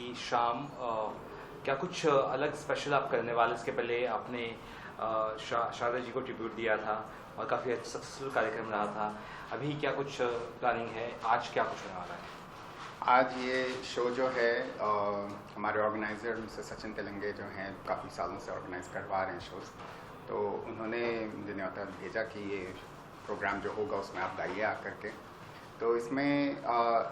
की शाम क्या कुछ अलग स्पेशल आप करने वाले? इसके पहले आपने शारदा जी को ट्रिब्यूट दिया था और काफ़ी सक्सेसफुल कार्यक्रम रहा था। अभी क्या कुछ प्लानिंग है? आज क्या कुछ होने वाला है? आज ये शो जो है हमारे ऑर्गेनाइज़र मिस्टर सचिन तेलंगे जो हैं काफ़ी सालों से ऑर्गेनाइज करवा रहे हैं शोज़, तो उन्होंने मुझे न्योता भेजा कि ये प्रोग्राम जो होगा उसमें आप गाइए आकर के। तो इसमें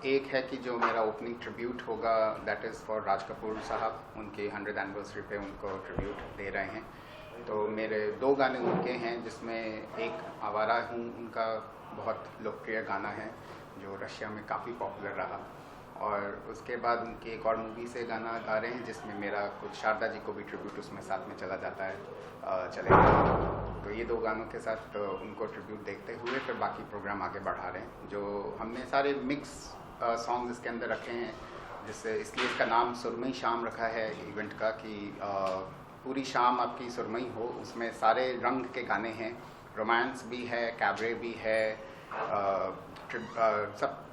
एक है कि जो मेरा ओपनिंग ट्रिब्यूट होगा दैट इज़ फॉर राज कपूर साहब, उनकी 100th एनिवर्सरी पे उनको ट्रिब्यूट दे रहे हैं। तो मेरे 2 गाने उनके हैं, जिसमें एक आवारा हूँ उनका बहुत लोकप्रिय गाना है जो रशिया में काफ़ी पॉपुलर रहा, और उसके बाद उनकी एक और मूवी से गाना गा रहे हैं जिसमें मेरा कुछ शारदा जी को भी ट्रिब्यूट उसमें साथ में चला जाता है चलेगा। तो ये 2 गानों के साथ उनको ट्रिब्यूट देखते हुए फिर बाकी प्रोग्राम आगे बढ़ा रहे हैं। जो हमने सारे मिक्स सॉन्ग्स इसके अंदर रखे हैं, जिससे इसलिए इसका नाम सुरमई शाम रखा है इवेंट का, कि पूरी शाम आपकी सुरमई हो। उसमें सारे रंग के गाने हैं, रोमांस भी है, कैबरे भी है,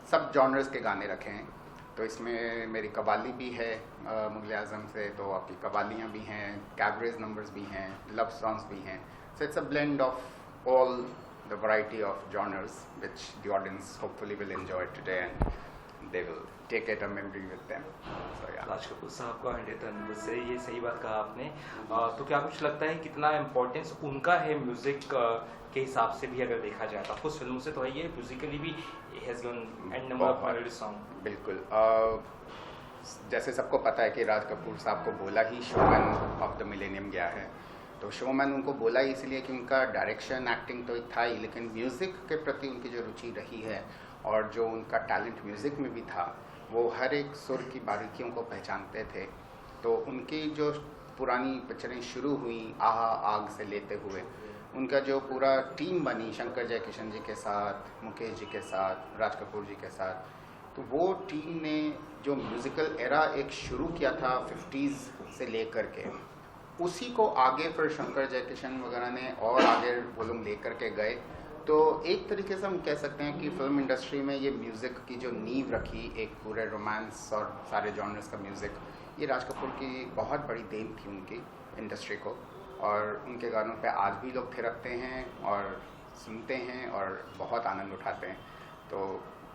सब जॉनर्स के गाने रखे हैं। तो इसमें मेरी कवाली भी है मुगल आज़म से, तो आपकी कवालियाँ भी हैं, कैबरेज नंबर्स भी हैं, लव सॉन्ग्स भी हैं। So it's a blend of all the variety of genres which the audience hopefully will enjoy today and they will take it a memory with them. Raj Kapoor साहब का 100th एनिवर्सरी, ये सही बात कहा आपने। तो क्या कुछ लगता है कितना इम्पोर्टेंस उनका है म्यूजिक के हिसाब से भी अगर देखा जाए तो? कुछ फिल्मों से तो है ये, म्यूजिकली भी has given and number of melody song. बिल्कुल, जैसे सबको पता है कि राज कपूर साहब को बोला ही शोमैन ऑफ द मिलेनियम गया है। तो शोमैन उनको बोला ही इसलिए कि उनका डायरेक्शन एक्टिंग तो था ही, लेकिन म्यूज़िक के प्रति उनकी जो रुचि रही है और जो उनका टैलेंट म्यूज़िक में भी था, वो हर एक सुर की बारीकियों को पहचानते थे। तो उनकी जो पुरानी पिक्चरें शुरू हुई आहा आग से लेते हुए, उनका जो पूरा टीम बनी शंकर जयकिशन जी के साथ, मुकेश जी के साथ, राज कपूर जी के साथ, तो वो टीम ने जो म्यूज़िकल एरा एक शुरू किया था 50s से लेकर के, उसी को आगे फिर शंकर जयकिशन वगैरह ने और आगे वो लोग लेकर के गए। तो एक तरीके से हम कह सकते हैं कि फिल्म इंडस्ट्री में ये म्यूज़िक की जो नींव रखी, एक पूरे रोमांस और सारे जॉनर्स का म्यूज़िक, ये राज कपूर की बहुत बड़ी देन थी उनकी इंडस्ट्री को। और उनके गानों पे आज भी लोग थिरकते हैं और सुनते हैं और बहुत आनंद उठाते हैं। तो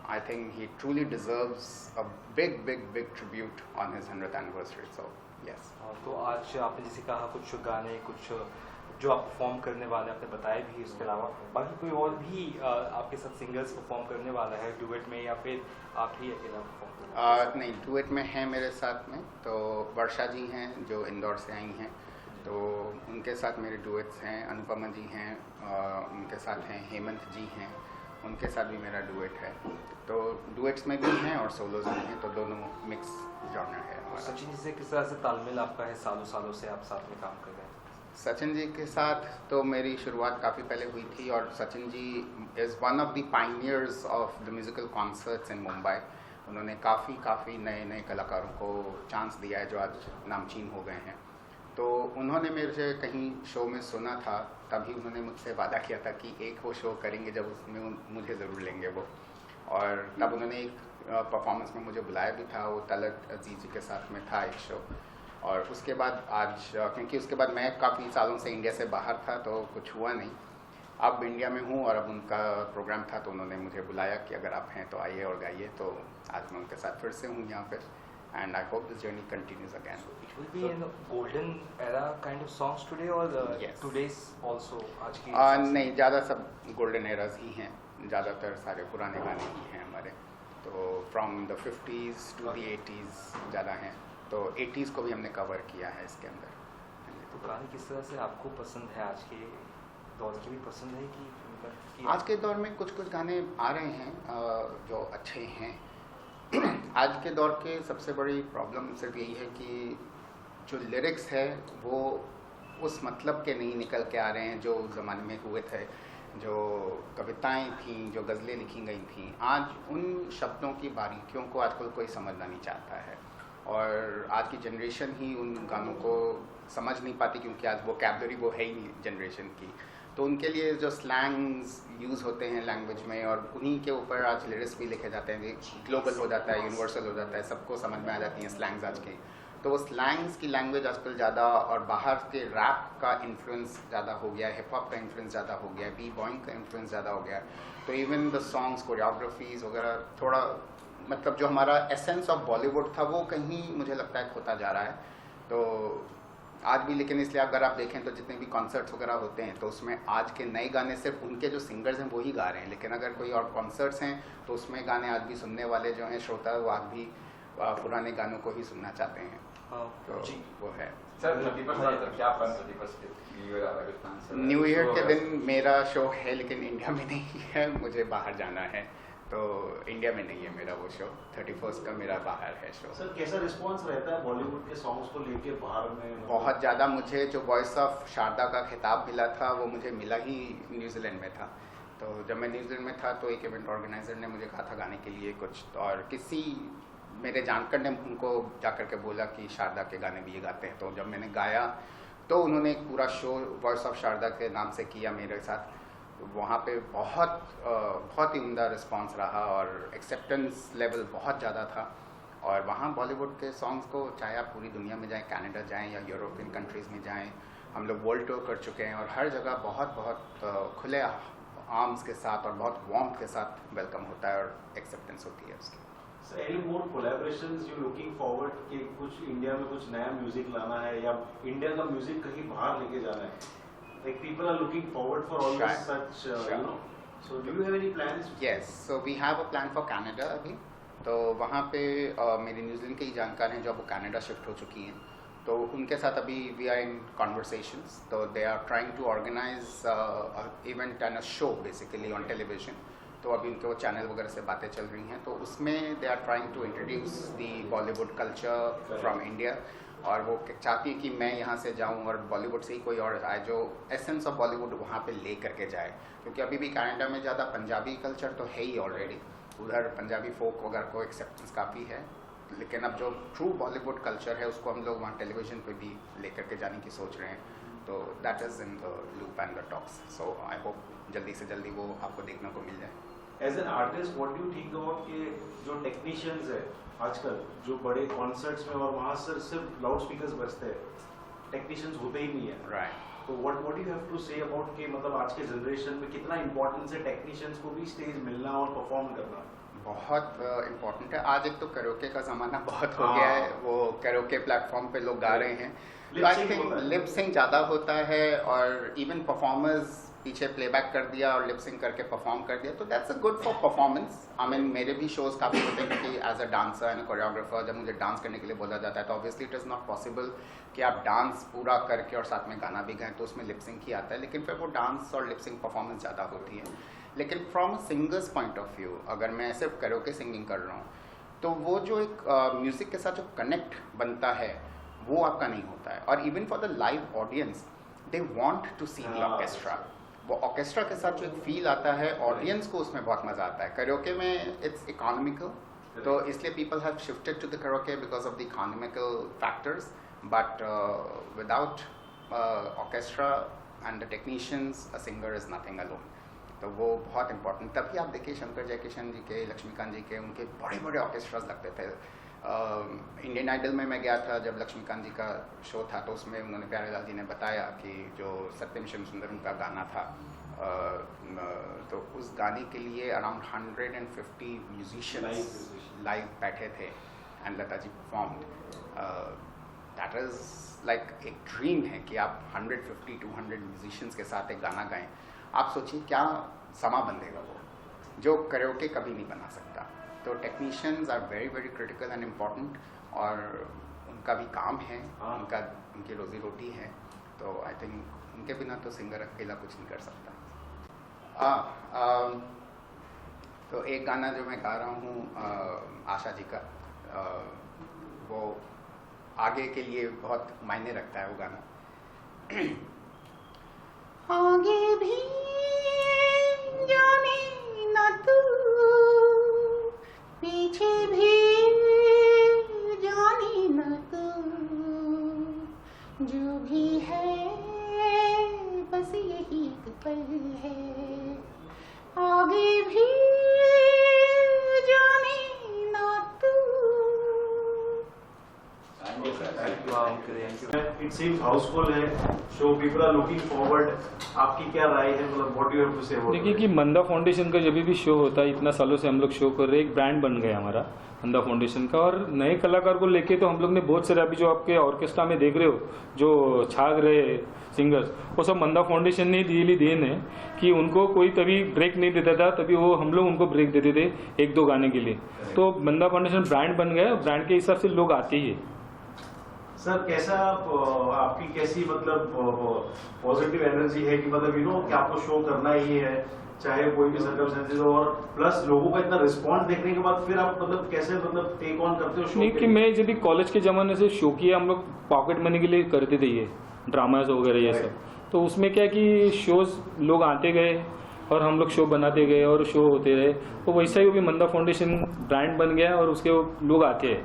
I think he truly deserves a big big big tribute on his 100th anniversary. So yes. तो आज आपने जैसे कहा कुछ गाने, कुछ जो आप परफॉर्म करने वाले आपने बताया भी, इसके अलावा बाकी कोई और भी आपके साथ सिंगर्स परफॉर्म करने वाला है डुएट में, या फिर आप ही अकेला परफॉर्म? नहीं, डुएट में हैं मेरे साथ में तो वर्षा जी हैं जो इंदौर से आई हैं, तो उनके साथ मेरे डुएट्स हैं। अनुपमा जी हैं, उनके साथ हैं हेमंत जी हैं, उनके साथ भी मेरा डुएट है। तो डुएट्स में भी हैं और सोलोज में हैं, तो दोनों मिक्स जॉनर है हमारा। सचिन जी से किस तरह से तालमेल आपका है? सालों सालों से आप साथ में काम कर रहे हैं। सचिन जी के साथ तो मेरी शुरुआत काफ़ी पहले हुई थी, और Sachin ji is one of the pioneers of the musical concerts in Mumbai. उन्होंने काफ़ी नए नए कलाकारों को चांस दिया है जो आज नामचीन हो गए हैं। तो उन्होंने मेरे से कहीं शो में सुना था, तभी उन्होंने मुझसे वादा किया था कि एक वो शो करेंगे जब उसमें मुझे ज़रूर लेंगे वो। और तब उन्होंने एक परफॉर्मेंस में मुझे बुलाया भी था, वो तलत अजीज़ जी के साथ में था एक शो। और उसके बाद आज, क्योंकि उसके बाद मैं काफ़ी सालों से इंडिया से बाहर था तो कुछ हुआ नहीं, अब इंडिया में हूँ और अब उनका प्रोग्राम था तो उन्होंने मुझे बुलाया कि अगर आप हैं तो आइए और गाइए। तो आज मैं उनके साथ फिर से हूँ यहाँ पर, and I hope this journey continues again. So it will be in the golden era kind of songs today, or yes. today's also? आज की नहीं, ज़्यादा सब गोल्डन एराज ही हैं, ज़्यादातर सारे पुराने गाने ही हैं हमारे। तो from the 50s to the 80s ज़्यादा हैं, तो 80s को भी हमने कवर किया है इसके अंदर। तो गाने किस तरह से आपको पसंद है? आज के दौर की भी पसंद है कि आज के दौर में कुछ गाने आ रहे हैं जो अच्छे हैं। आज के दौर के सबसे बड़ी प्रॉब्लम सिर्फ यही है कि जो लिरिक्स है वो उस मतलब के नहीं निकल के आ रहे हैं जो उस ज़माने में हुए थे। जो कविताएं थीं, जो गज़लें लिखी गई थीं, आज उन शब्दों की बारीकियों को आजकल कोई समझना नहीं चाहता है, और आज की जनरेशन ही उन गानों को समझ नहीं पाती, क्योंकि आज वो कैबलरी वो है ही नहीं जनरेशन की। तो उनके लिए जो स्लैंग्स यूज़ होते हैं लैंग्वेज में, और उन्हीं के ऊपर आज लिरिक्स भी लिखे जाते हैं, ग्लोबल हो जाता है, यूनिवर्सल हो जाता है, सबको समझ में आ जाती हैं स्लैंग्स आज की। तो वो स्लैंग्स की लैंग्वेज आजकल ज़्यादा, और बाहर के रैप का इन्फ्लुएंस ज़्यादा हो गया है, हिप हॉप का इन्फ्लुएंस ज़्यादा हो गया है, बी बॉइंग का इन्फ्लुएंस ज़्यादा हो गया है। तो इवन द सॉन्ग्स, कोरियोग्राफीज वगैरह थोड़ा, मतलब जो हमारा एसेंस ऑफ बॉलीवुड था वो कहीं मुझे लगता है खोता जा रहा है। तो आज भी, लेकिन इसलिए अगर आप देखें तो जितने भी कॉन्सर्ट्स वगैरह होते हैं तो उसमें आज के नए गाने सिर्फ उनके जो सिंगर्स हैं वो ही गा रहे हैं, लेकिन अगर कोई और कॉन्सर्ट्स हैं तो उसमें गाने आज भी सुनने वाले जो हैं श्रोता, वो आज भी पुराने गानों को ही सुनना चाहते हैं। तो जी वो है। सर 31 क्या प्लान 31 न्यू ईयर आ रहा है, कुछ प्लान सर? न्यू ईयर के दिन मेरा शो है, लेकिन इंडिया में नहीं है, मुझे बाहर जाना है, तो इंडिया में नहीं है मेरा वो शो। 31 का मेरा बाहर है शो। सर कैसा रिस्पांस रहता है बॉलीवुड के सॉन्ग्स को लेके बाहर में? बहुत ज़्यादा। मुझे जो वॉइस ऑफ शारदा का खिताब मिला था वो मुझे मिला ही न्यूजीलैंड में था। तो जब मैं न्यूजीलैंड में था तो एक इवेंट ऑर्गेनाइजर ने मुझे कहा था गाने के लिए कुछ, और किसी मेरे जानकार ने उनको जाकर के बोला कि शारदा के गाने भी ये गाते हैं। तो जब मैंने गाया तो उन्होंने एक पूरा शो वॉइस ऑफ शारदा के नाम से किया मेरे साथ। वहाँ पे बहुत ही उम्दा रिस्पांस रहा और एक्सेप्टेंस लेवल बहुत ज़्यादा था। और वहाँ बॉलीवुड के सॉन्ग्स को, चाहे आप पूरी दुनिया में जाएं, कनाडा जाएं या यूरोपियन कंट्रीज़ में जाएं, हम लोग वर्ल्ड टूर कर चुके हैं और हर जगह बहुत खुले आर्म्स के साथ और बहुत वार्मथ के साथ वेलकम होता है और एक्सेप्टेंस होती है उसकी। Sir any more collaborations you looking forward कि कुछ इंडिया में कुछ नया म्यूजिक लाना है या इंडिया का म्यूजिक कहीं बाहर लेके जाना है? Like people are looking forward for all this such you know. So do you have any plans? Yes, so we have a plan for Canada अभी। तो वहाँ पे मेरे न्यूजीलैंड के ही जानकार हैं जो अब कनाडा शिफ्ट हो चुकी हैं, तो उनके साथ अभी वी आर इन कॉन्वर्सेशंस। तो they are trying to organise event and a show basically on television. तो अभी उनके वो चैनल वगैरह से बातें चल रही हैं, तो उसमें they are trying to introduce the Bollywood culture from India. और वो चाहती है कि मैं यहाँ से जाऊँ और बॉलीवुड से ही कोई और आए जो एसेंस ऑफ बॉलीवुड वहाँ पे ले करके जाए, क्योंकि अभी भी कनाडा में ज़्यादा पंजाबी कल्चर तो है ही ऑलरेडी, उधर पंजाबी फोक वगैरह को एक्सेप्टेंस काफ़ी है, लेकिन अब जो ट्रू बॉलीवुड कल्चर है उसको हम लोग वहाँ टेलीविज़न पे भी ले करके जाने की सोच रहे हैं। तो that is in the loop and the talks. So I hope जल्दी से जल्दी वो आपको देखने को मिल जाए। As an artist what do you think about कि जो टेक्नीशियंस है आजकल जो बड़े कॉन्सर्ट्स में और वहाँ सिर्फ लाउड स्पीकर्स बजते हैं, टेक्नीशियंस होते ही नहीं है, राइट? तो what you have to say about कि मतलब आज के जनरेशन में कितना इंपॉर्टेंस है टेक्नीशियंस को भी स्टेज मिलना और परफॉर्म करना? बहुत इम्पोर्टेंट है। आज एक तो कैरोके का ज़माना बहुत हो गया है, वो कैरोके प्लेटफॉर्म पे लोग गा रहे हैं, तो आई थिंक लिप सिंग ज़्यादा होता है, और इवन परफॉर्मर्स पीछे प्लेबैक कर दिया और लिप सिंग करके परफॉर्म कर दिया, तो that's a good for performance. I mean मेरे भी शोज़ काफ़ी होते हैं, क्योंकि as a dancer and choreographer जब मुझे डांस करने के लिए बोला जाता है तो obviously it is not possible कि आप डांस पूरा करके और साथ में गाना भी गाएं, तो उसमें लिप सिंग ही आता है, लेकिन फिर वो डांस और लिप सिंग परफॉर्मेंस ज़्यादा होती है। लेकिन from a singers point of view, अगर मैं सिर्फ कैरोके सिंगिंग कर रहा हूँ, तो वो जो एक म्यूज़िक के साथ जो कनेक्ट बनता है वो आपका नहीं होता है। और even for the live audience they want to see the orchestra, वो ऑर्केस्ट्रा के साथ जो एक फील आता है ऑडियंस को, उसमें बहुत मज़ा आता है। कैरोके में इट्स इकोनॉमिकल, तो इसलिए people have shifted to the karaoke because of the economical factors, but without orchestra and the technicians a singer is nothing alone. तो वो बहुत इंपॉर्टेंट। तभी आप देखिए शंकर जयकिशन जी के, लक्ष्मीकांत जी के, उनके बड़े बड़े ऑर्केस्ट्राज लगते थे। इंडियन आइडल में मैं गया था जब लक्ष्मीकांत जी का शो था, तो उसमें उन्होंने प्यारेलाल जी ने बताया कि जो सत्यम शिव सुंदर उनका गाना था, तो उस गाने के लिए अराउंड 150 म्यूजिशियंस लाइव बैठे थे and Lata ji performed. That is like एक ड्रीम है कि आप 150-200 म्यूजिशियंस के साथ एक गाना गाएं। आप सोचिए क्या समा बंधेगा वो, जो कैरोके कभी नहीं बना सकता। तो technicians are very very critical and important, और उनका भी काम है, उनकी रोजी रोटी है, तो आई थिंक उनके बिना तो सिंगर अकेला कुछ नहीं कर सकता। तो एक गाना जो मैं गा रहा हूँ आशा जी का, वो आगे के लिए बहुत मायने रखता है वो गाना। आगे भी जाने ना तू, पीछे भी जाने ना तू, जो भी है बस यही एक रही है, आगे भी जाने ना तू। इट सीम्स हाउसफुल है show, people are looking forward. आपकी क्या राय है, मतलब what you have to say about? देखिए कि मंदा फाउंडेशन का जब भी शो होता है, इतना सालों से हम लोग शो कर रहे हैं, एक ब्रांड बन गया हमारा मंदा फाउंडेशन का। और नए कलाकार को लेके तो हम लोग ने बहुत सारे, अभी जो आपके ऑर्केस्ट्रा में देख रहे हो जो छाग रहे सिंगर्स, वो सब मंदा फाउंडेशन ने दिली देन है कि उनको कोई तभी ब्रेक नहीं देता था, तभी वो हम लोग उनको ब्रेक देते थे एक दो गाने के लिए। तो मंदा फाउंडेशन ब्रांड बन गया, ब्रांड के हिसाब से लोग आते ही है। सर कैसा आपकी कैसी मतलब पॉजिटिव एनर्जी है कि मतलब यू नो कि आपको शो करना ही है चाहे कोई भी सर्कमस्टेंसेस हो, और प्लस लोगों का इतना रिस्पांस देखने के बाद फिर आप मतलब कैसे मतलब टेक ऑन करते हो शो? नहीं कि मैं जब भी कॉलेज के ज़माने से शो किया, हम लोग पॉकेट मनी के लिए करते थे ये ड्रामाज वगैरह ये सब। तो उसमें क्या कि शोज लोग आते गए और हम लोग शो बनाते गए और शो होते रहे। तो वैसा ही वो भी मंदा फाउंडेशन ब्रांड बन गया और उसके लोग आते हैं।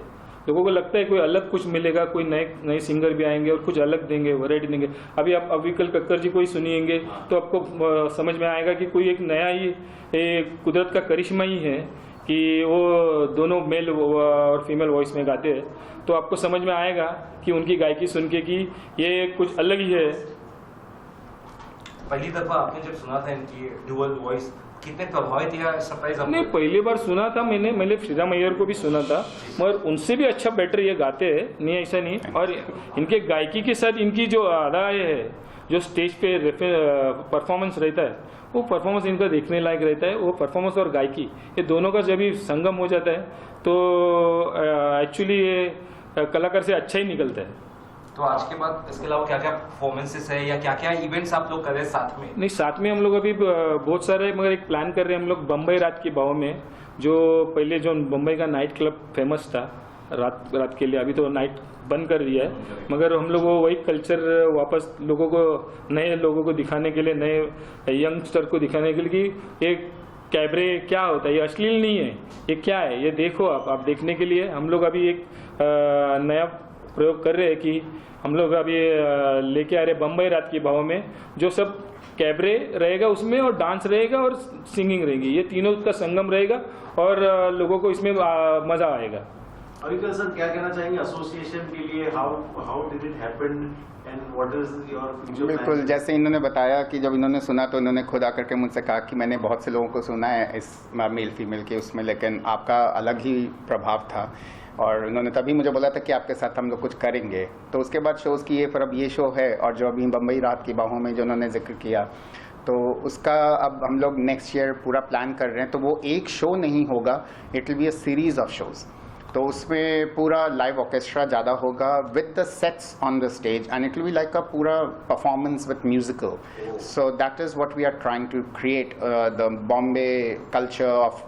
लोगों को लगता है कोई अलग कुछ मिलेगा, कोई नए सिंगर भी आएंगे और कुछ अलग देंगे, वैरायटी देंगे। अभी आप अविकल कक्कर जी को ही सुनिएंगे तो आपको समझ में आएगा कि कोई एक नया ही कुदरत का करिश्मा ही है कि वो दोनों मेल और फीमेल वॉइस में गाते हैं। तो आपको समझ में आएगा कि उनकी गायकी सुन के कि ये कुछ अलग ही है। पहली दफा आपने जब सुना था इनकी डुअल वॉइस, कितने प्रभावित या सरप्राइज आपको? नहीं, पहली बार सुना था मैंने श्रीराम अय्यर को भी सुना था, मगर उनसे भी अच्छा बेटर ये गाते हैं, नहीं ऐसा नहीं। और इनके गायकी के साथ इनकी जो अदाएं है, जो स्टेज पे परफॉर्मेंस रहता है, वो परफॉर्मेंस इनका देखने लायक रहता है। वो परफॉर्मेंस और गायकी ये दोनों का जब भी संगम हो जाता है तो एक्चुअली ये कलाकार से अच्छा ही निकलता है। तो आज के बाद इसके अलावा क्या क्या परफॉर्मेंसेस है या क्या क्या इवेंट्स आप लोग कर रहे हैं साथ में? नहीं, साथ में हम लोग अभी बहुत सारे, मगर एक प्लान कर रहे हैं हम लोग बम्बई रात की बाव में, जो पहले जो बम्बई का नाइट क्लब फेमस था रात के लिए, अभी तो नाइट बंद कर दिया है, मगर हम लोग वही कल्चर वापस लोगों को, नए लोगों को दिखाने के लिए, नए यंगस्टर को दिखाने के लिए कि एक कैबरे क्या होता है, ये अश्लील नहीं है, ये क्या है, ये देखो आप देखने के लिए हम लोग अभी एक नया प्रयोग कर रहे हैं कि हम लोग अभी लेके आ रहे बम्बई रात की बाव में, जो सब कैबरे रहेगा उसमें और डांस रहेगा और सिंगिंग रहेगी, ये तीनों का संगम रहेगा और लोगों को इसमें मजा आएगा। अविकल सर क्या कहना चाहेंगे एसोसिएशन के लिए, how did it happen and what is your future? बिल्कुल, जैसे इन्होंने बताया कि जब इन्होंने सुना तो इन्होंने खुद आकर के मुझसे कहा कि मैंने बहुत से लोगों को सुना है इस मेल फीमेल के उसमें, लेकिन आपका अलग ही प्रभाव था। और उन्होंने तभी मुझे बोला था कि आपके साथ हम लोग कुछ करेंगे। तो उसके बाद शोज़ किए, फिर अब ये शो है, और जो अभी बम्बई रात की बाहों में जो उन्होंने जिक्र किया, तो उसका अब हम लोग नेक्स्ट ईयर पूरा प्लान कर रहे हैं। तो वो एक शो नहीं होगा, it will be a series of shows. तो उसमें पूरा लाइव ऑर्केस्ट्रा ज़्यादा होगा with the sets on the stage, and it will be like a पूरा performance with musical. So that is what we are trying to create, the Bombay culture of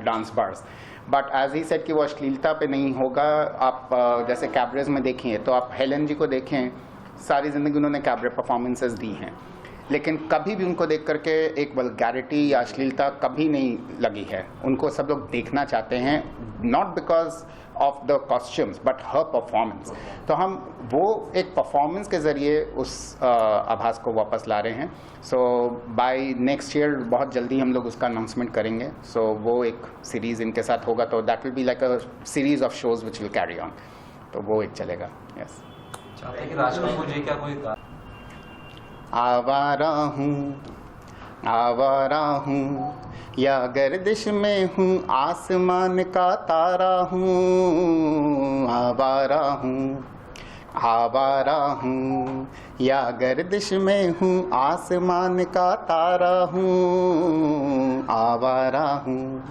dance bars. But as he said कि वो अश्लीलता पे नहीं होगा। आप जैसे कैबरेज में देखें तो आप हेलन जी को देखें, सारी ज़िंदगी उन्होंने कैबरे परफॉर्मेंसेस दी हैं, लेकिन कभी भी उनको देख करके एक वल्गैरिटी या अश्लीलता कभी नहीं लगी है। उनको सब लोग देखना चाहते हैं, not because of the costumes but her performance. तो हम वो एक परफॉर्मेंस के ज़रिए उस आभास को वापस ला रहे हैं। सो बाय नेक्स्ट ईयर बहुत जल्दी हम लोग उसका अनाउंसमेंट करेंगे। सो वो एक सीरीज़ इनके साथ होगा, तो that will be like a series of shows which will carry on. तो वो एक चलेगा। यस, चाहते हैं कि राज कपूर जी का कोई आवारा हूँ या गर्दिश में हूँ, आसमान का तारा हूँ। आवारा हूँ या गर्दिश में हूँ, आसमान का तारा हूँ। आवारा हूँ।